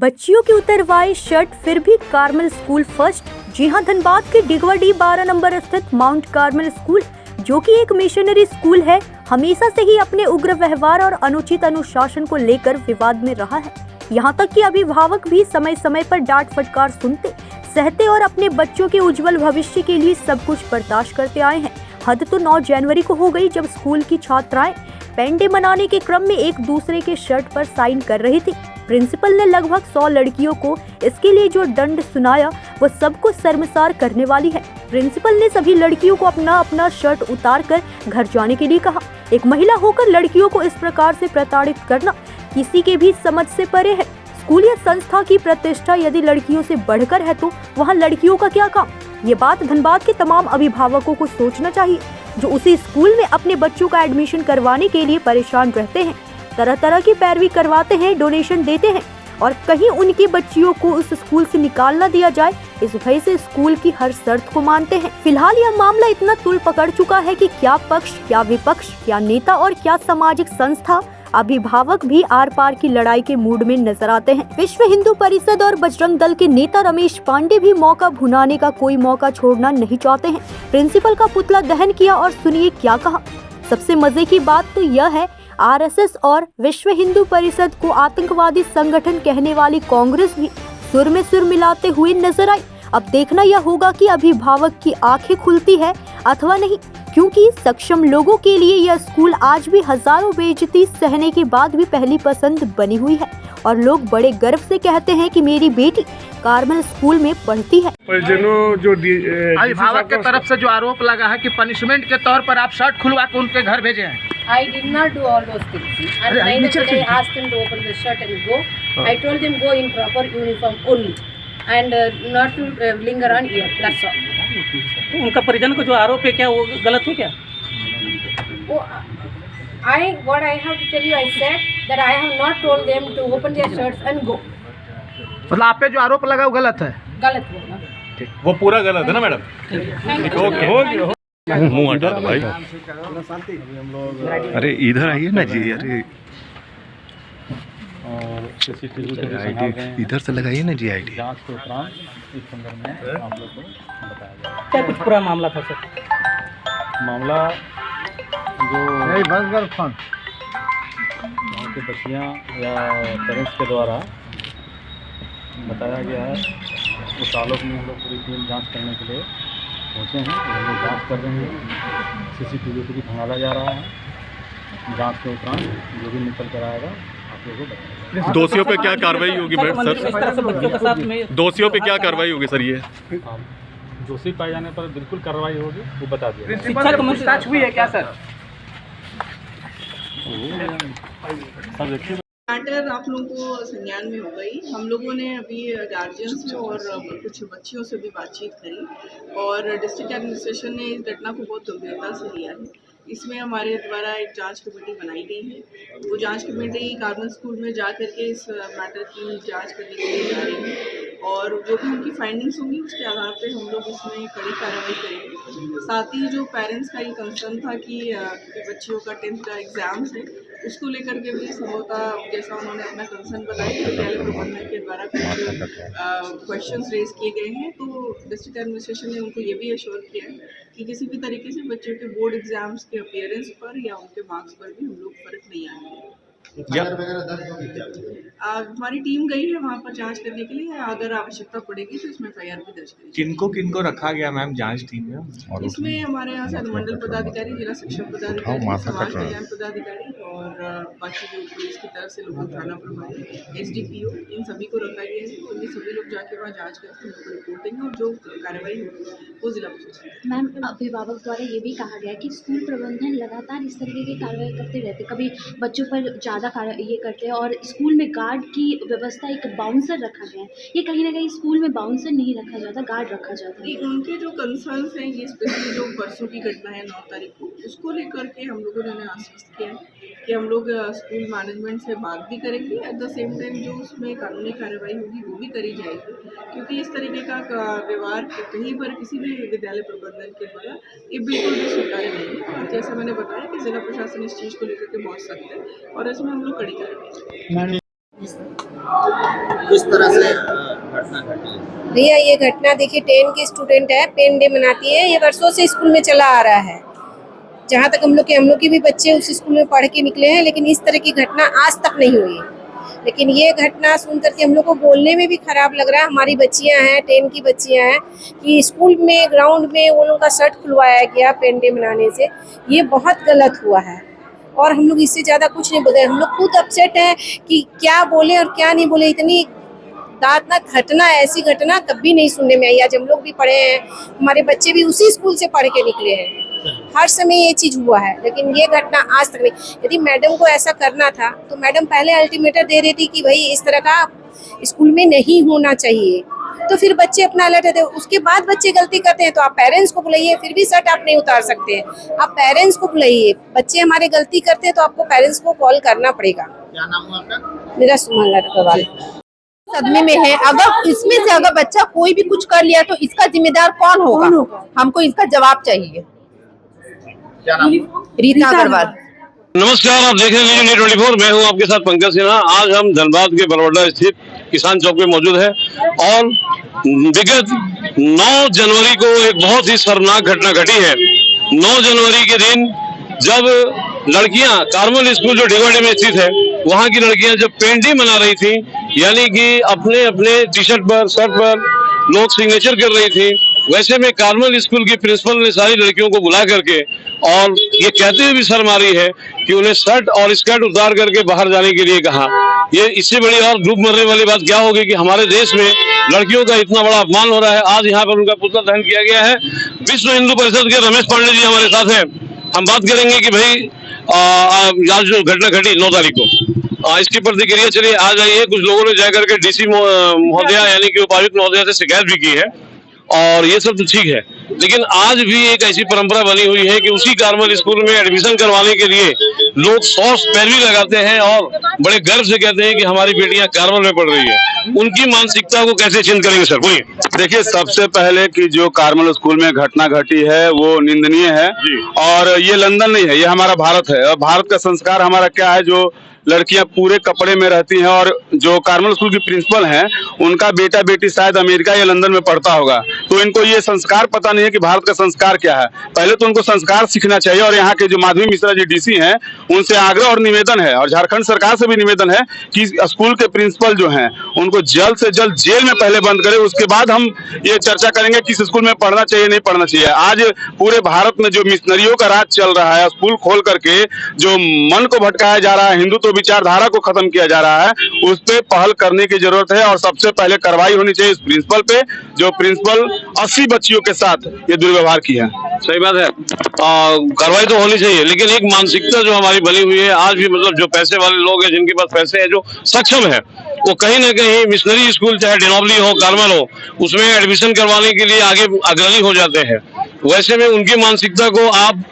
बच्चियों की उतरवाई शर्ट फिर भी कार्मल स्कूल फर्स्ट। जी हां, धनबाद के डिगवाडी 12 नंबर स्थित माउंट कार्मल स्कूल, जो कि एक मिशनरी स्कूल है, हमेशा से ही अपने उग्र व्यवहार और अनुचित अनुशासन को लेकर विवाद में रहा है। यहाँ तक कि अभिभावक भी समय समय पर डांट फटकार सुनते, सहते और अपने बच्चों के उज्जवल भविष्य के लिए सब कुछ बर्दाश्त करते आए हैं। हद तो 9 जनवरी को हो गई, जब स्कूल की छात्राएं पेन डे मनाने के क्रम में एक दूसरे के शर्ट पर साइन कर रही थी। प्रिंसिपल ने लगभग 100 लड़कियों को इसके लिए जो दंड सुनाया वो सबको शर्मसार करने वाली है। प्रिंसिपल ने सभी लड़कियों को अपना अपना शर्ट उतार कर घर जाने के लिए कहा। एक महिला होकर लड़कियों को इस प्रकार से प्रताड़ित करना किसी के भी समझ से परे है। स्कूल या संस्था की प्रतिष्ठा यदि लड़कियों से बढ़कर है तो वहाँ लड़कियों का क्या काम? ये बात धनबाद के तमाम अभिभावकों को सोचना चाहिए, जो उसी स्कूल में अपने बच्चों का एडमिशन करवाने के लिए परेशान रहते हैं, तरह तरह की पैरवी करवाते हैं, डोनेशन देते हैं और कहीं उनकी बच्चियों को उस स्कूल से निकाल न दिया जाए, इस भय से स्कूल की हर शर्त को मानते हैं। फिलहाल यह मामला इतना तूल पकड़ चुका है कि क्या पक्ष, क्या विपक्ष, क्या नेता और क्या सामाजिक संस्था, अभिभावक भी आर पार की लड़ाई के मूड में नजर आते हैं। विश्व हिंदू परिषद और बजरंग दल के नेता रमेश पांडे भी मौका भुनाने का कोई मौका छोड़ना नहीं चाहते हैं। प्रिंसिपल का पुतला दहन किया और सुनिए क्या कहा। सबसे मजे की बात तो यह है, आरएसएस और विश्व हिंदू परिषद को आतंकवादी संगठन कहने वाली कांग्रेस भी सुर में सुर मिलाते हुए नजर आई। अब देखना यह होगा कि अभिभावक की आंखें खुलती है अथवा नहीं, क्योंकि सक्षम लोगों के लिए यह स्कूल आज भी हजारों बेइज्जती सहने के बाद भी पहली पसंद बनी हुई है और लोग बड़े गर्व से कहते हैं कि मेरी बेटी कार्मल स्कूल में पढ़ती है। जो अभिभावक के तरफ से जो आरोप लगा है कि पनिशमेंट के तौर पर आप शर्ट खुलवा के उनके घर भेजे हैं। I did not do all those things. And neither did I ask them to open the shirt and go. I told them go in proper uniform only and not to linger on here. That's all. उनका परिजन को जो आरोप है क्या वो गलत है क्या? What I have to tell you, I said that I have not told them to open their shirts and go. मतलब आप पे जो आरोप लगा वो गलत है? गलत है। वो पूरा गलत है ना मैडम? ओके, मुंह हटा दो भाई। अरे इधर आइए ना जी। अरे इधर से लगाइए ना जी आईडी। जांच के उपरांत इस संदर्भ में आप लोग को बताया जाएगा। क्या कुछ पूरा मामला था सर? मामला जो गाँव की बच्चियाँ या पेरेंट्स के द्वारा बताया गया है, उस आलोक में हम लोग पूरी टीम जांच करने के लिए पहुँचे हैं। हम लोग जाँच कर रहे हैं, CCTV को भी खंगाला जा रहा है। जांच के उपरांत जो भी निकल कर आएगा आप लोगों को बताएगा। दोषियों पे क्या कार्रवाई होगी सर? दोषियों पे क्या कार्रवाई होगी सर? ये दोषी पाए जाने पर बिल्कुल कार्रवाई होगी, वो बता दिया। शिक्षा को पूछताछ हुई है क्या सर? मैटर आप लोगों को संज्ञान में हो गई। हम लोगों ने अभी गार्जियन से और कुछ बच्चियों से भी बातचीत करी और डिस्ट्रिक्ट एडमिनिस्ट्रेशन ने इस घटना को बहुत गंभीरता से लिया है। इसमें हमारे द्वारा एक जांच कमेटी बनाई गई है। वो जांच कमेटी कार्मल स्कूल में जा करके इस मैटर की जांच करने के लिए जा रही है और जो भी उनकी फाइंडिंग्स होंगी उसके आधार पे हम लोग इसमें कड़ी कार्रवाई करेंगे। साथ ही जो पेरेंट्स का ये कंसर्न था कि बच्चियों का 10th का एग्ज़ाम्स है, उसको लेकर के भी संभवतः जैसा उन्होंने अपना कंसर्न बताया, विद्यालय प्रबंधन के द्वारा कुछ क्वेश्चंस रेज किए गए हैं, तो डिस्ट्रिक्ट एडमिनिस्ट्रेशन ने उनको ये भी एश्योर किया है कि किसी भी तरीके से बच्चों के बोर्ड एग्जाम्स के अपीयरेंस पर या उनके मार्क्स पर भी हम लोग फर्क नहीं आएंगे। हमारी टीम गई है वहाँ पर जांच करने के लिए, अगर आवश्यकता पड़ेगी तो इसमें FIR भी दर्ज करेंगे। किनको रखा गया मैम जांच टीम में? इसमें हमारे यहाँ से अनुमंडल पदाधिकारी, जिला शिक्षा पदाधिकारी, समाज कल्याण पदाधिकारी और बाकी जो पुलिस की तरफ से लोगों थाना प्रभारी, SDPO, इन सभी को रखा गया है और ये सभी लोग जाके वहाँ जाँच करके उनको रिपोर्ट देंगे और जो कार्रवाई होगी वो जिला प्रशासन। मैम, अभिभावक द्वारा ये भी कहा गया कि स्कूल प्रबंधन लगातार इस तरीके की कार्रवाई करते रहते, कभी बच्चों पर ज़्यादा ये करते हैं और स्कूल में गार्ड की व्यवस्था, एक बाउंसर रखा गया है। ये कहीं ना कहीं स्कूल में बाउंसर नहीं रखा जाता, गार्ड रखा जाता है। उनके जो कंसर्न्स हैं, ये स्पेशली जो परसों की घटना है 9 तारीख को, उसको लेकर के हम लोगों ने आश्वस्त किया है कि हम लोग स्कूल मैनेजमेंट से बात भी करेंगे। एट द सेम टाइम जो उसमें कानूनी कार्रवाई होगी वो भी करी जाएगी, क्योंकि इस तरीके का व्यवहार कहीं पर किसी भी विद्यालय प्रबंधन के द्वारा ये बिल्कुल भी स्वीकार्य नहीं है। और जैसा मैंने बताया कि जिला प्रशासन इस चीज़ को लेकर के बहुत सख्त है और इसमें हम लोग कड़ी कार्रवाई किस तरह से घटना घटी? भैया ये घटना देखिए 10 की स्टूडेंट है, पेन डे मनाती है, ये वर्षों से स्कूल में चला आ रहा है। जहाँ तक हम लोग के भी बच्चे उस स्कूल में पढ़ के निकले हैं, लेकिन इस तरह की घटना आज तक नहीं हुई। लेकिन ये घटना सुन करके हम लोग को बोलने में भी खराब लग रहा है। हमारी बच्चियां हैं, 10 की बच्चियां हैं, कि स्कूल में ग्राउंड में वो लोगों का शर्ट खुलवाया गया पेन डे मनाने से, ये बहुत गलत हुआ है। और हम लोग इससे ज़्यादा कुछ नहीं बोले, हम लोग खुद अपसेट हैं कि क्या बोले और क्या नहीं बोले। इतनी दार्दनाक घटना, ऐसी घटना कभी नहीं सुनने में आई। आज हम लोग भी पढ़े हैं, हमारे बच्चे भी उसी स्कूल से पढ़ के निकले हैं, हर समय ये चीज़ हुआ है, लेकिन ये घटना आज तक नहीं। यदि मैडम को ऐसा करना था तो मैडम पहले अल्टीमेटम दे रही थी कि भाई इस तरह का स्कूल में नहीं होना चाहिए, तो फिर बच्चे अपना अलर्ट रहते। उसके बाद बच्चे गलती करते हैं तो आप पेरेंट्स को बुलाइए, फिर भी शर्ट आप नहीं उतार सकते हैं, आप पेरेंट्स को बुलाइए। बच्चे हमारे गलती करते हैं तो आपको पेरेंट्स को कॉल करना पड़ेगा। क्या नाम है आपका? मेरा सुमन अग्रवाल। सदमे में है। अगर इसमें से अगर बच्चा कोई भी कुछ कर लिया तो इसका जिम्मेदार कौन होगा? हमको इसका जवाब चाहिए। क्या नाम? रीता अग्रवाल। नमस्कार, आप देख रहे हैं न्यूज़ 24। मैं हूं आपके साथ पंकज सिन्हा। आज हम धनबाद के बरवड्डा स्थित किसान चौक में मौजूद है और विगत 9 जनवरी को एक बहुत ही शर्मनाक घटना घटी है। 9 जनवरी के दिन जब लड़कियां कार्मल स्कूल जो ढेगवाड़ी में स्थित है, वहां की लड़कियां जब पेन डे मना रही थी, यानी कि अपने अपने टी शर्ट पर, शर्ट पर लोग सिग्नेचर कर रही थी, वैसे में कार्मल स्कूल की प्रिंसिपल ने सारी लड़कियों को बुला करके और ये कहते हुए भी शर्म आ रही है कि उन्हें शर्ट और स्कर्ट उतार करके बाहर जाने के लिए कहा। ये इससे बड़ी और डूब मरने वाली बात क्या होगी कि हमारे देश में लड़कियों का इतना बड़ा अपमान हो रहा है। आज यहाँ पर उनका पुतला दहन किया गया है। विश्व हिंदू परिषद के रमेश पांडे जी हमारे साथ हैं। हम बात करेंगे कि भाई आज जो घटना घटी 9 तारीख को, इसकी प्रतिक्रिया चलिए आ जाइए। कुछ लोगों ने जाकर के डीसी महोदया यानी कि उपायुक्त महोदया से शिकायत भी की है और ये सब तो ठीक है, लेकिन आज भी एक ऐसी परंपरा बनी हुई है कि उसी कार्मल स्कूल में एडमिशन करवाने के लिए लोग 100 पैरवी लगाते हैं और बड़े गर्व से कहते हैं कि हमारी बेटियां कार्मल में पढ़ रही है। उनकी मानसिकता को कैसे चेंज करेंगे सर? बोलिए। देखिए, सबसे पहले कि जो कार्मल स्कूल में घटना घटी है वो निंदनीय है और ये लंदन नहीं है, ये हमारा भारत है। और भारत का संस्कार हमारा क्या है, जो लड़कियां पूरे कपड़े में रहती हैं। और जो कार्मल स्कूल की प्रिंसिपल हैं, उनका बेटा बेटी शायद अमेरिका या लंदन में पढ़ता होगा, तो इनको ये संस्कार पता नहीं है कि भारत का संस्कार क्या है। पहले तो उनको संस्कार सीखना चाहिए। और यहाँ के जो माधवी मिश्रा जी डीसी हैं, उनसे आग्रह और निवेदन है और झारखंड सरकार से भी निवेदन है कि स्कूल के प्रिंसिपल जो हैं उनको जल्द से जल्द जेल में पहले बंद करें, उसके बाद हम ये चर्चा करेंगे कि इस स्कूल में पढ़ना चाहिए नहीं पढ़ना चाहिए। आज पूरे भारत में जो मिशनरियों का राज चल रहा है, स्कूल खोल करके जो मन को भटकाया जा रहा है, हिंदुत्व विचारधारा को खत्म किया जा रहा है, उस पे पहल करने की जरूरत है। और सबसे पहले कार्रवाई होनी चाहिए इस प्रिंसिपल पे, जो प्रिंसिपल 80 बच्चियों के साथ ये दुर्व्यवहार किया है। सही बात है, कार्रवाई तो होनी चाहिए, लेकिन एक मानसिकता जो हमारी बनी हुई है आज भी, मतलब जो पैसे वाले लोग हैं, जिनके पास पैसे हैं, जो सक्षम है, वो कहीं ना कहीं मिशनरी स्कूल चाहे डिनोबली हो, कार्मल हो, उसमें एडमिशन करवाने के लिए आगे अग्रणी हो जाते हैं। वैसे में उनकी मानसिकता को आप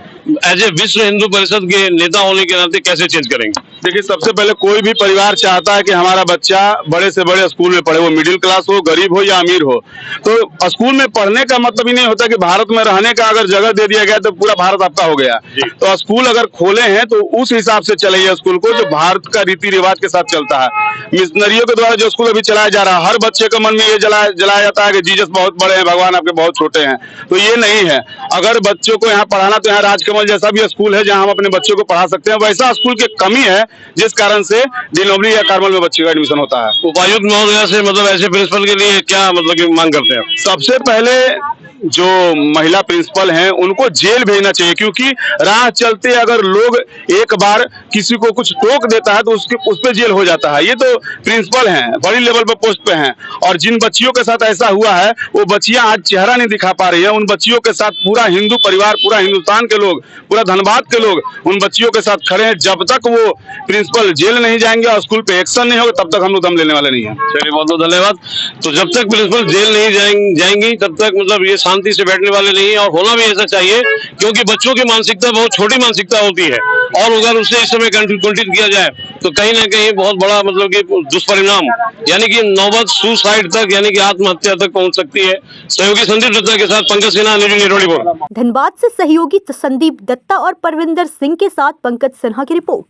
एज ए विश्व हिंदू परिषद के नेता होने के नाते कैसे चेंज करेंगे? देखिए, सबसे पहले कोई भी परिवार चाहता है कि हमारा बच्चा बड़े से बड़े स्कूल में पढ़े, वो मिडिल क्लास हो, गरीब हो या अमीर हो। तो स्कूल में पढ़ने का मतलब ही नहीं होता कि भारत में रहने का अगर जगह दे दिया गया तो पूरा भारत आपका हो गया। तो स्कूल अगर खोले हैं तो उस हिसाब से चलाइए स्कूल को, जो भारत का रीति रिवाज के साथ चलता है। मिशनरियों के द्वारा जो स्कूल अभी चलाया जा रहा है, हर बच्चे के मन में ये जलाया जाता है कि जीसस बहुत बड़े हैं, भगवान आपके बहुत छोटे हैं। तो ये नहीं है। अगर बच्चों को यहाँ पढ़ाना तो यहाँ राजकमल जैसा भी स्कूल है जहाँ हम अपने बच्चों को पढ़ा सकते हैं, वैसा स्कूल की कमी है जिस कारण से डिनोबली या कार्मल में बच्चे का एडमिशन होता है। उपायुक्त महोदया से मतलब ऐसे प्रिंसिपल के लिए क्या मतलब की मांग करते हैं? सबसे पहले जो महिला प्रिंसिपल हैं उनको जेल भेजना चाहिए, क्योंकि राह चलते अगर लोग एक बार किसी को कुछ टोक देता है तो उस पे जेल हो जाता है। ये तो प्रिंसिपल हैं, बड़ी लेवल पर पोस्ट पे हैं, और जिन बच्चियों के साथ ऐसा हुआ है वो बच्चियां आज चेहरा नहीं दिखा पा रही है। उन बच्चियों के साथ पूरा हिंदू परिवार, पूरा हिंदुस्तान के लोग, पूरा धनबाद के लोग उन बच्चियों के साथ खड़े हैं। जब तक वो प्रिंसिपल जेल नहीं जाएंगे और स्कूल पे एक्शन नहीं होगा, तब तक हम लोग दम लेने वाले नहीं है। चलिए, बहुत बहुत धन्यवाद। तो जब तक प्रिंसिपल जेल नहीं जाएंगी तब तक मतलब ये शांति से बैठने वाले नहीं है, और होना भी ऐसा चाहिए, क्योंकि बच्चों की मानसिकता बहुत छोटी मानसिकता होती है, और अगर उसे इस समय कंट्रोल किया जाए तो कहीं ना कहीं बहुत बड़ा मतलब कि दुष्परिणाम, यानी कि नौबत सुसाइड तक, यानी कि आत्महत्या तक पहुंच सकती है। सहयोगी संदीप दत्ता के साथ पंकज सिन्हा, न्यूज़ 24। धनबाद से सहयोगी संदीप दत्ता और परविंदर सिंह के साथ पंकज सिन्हा की रिपोर्ट।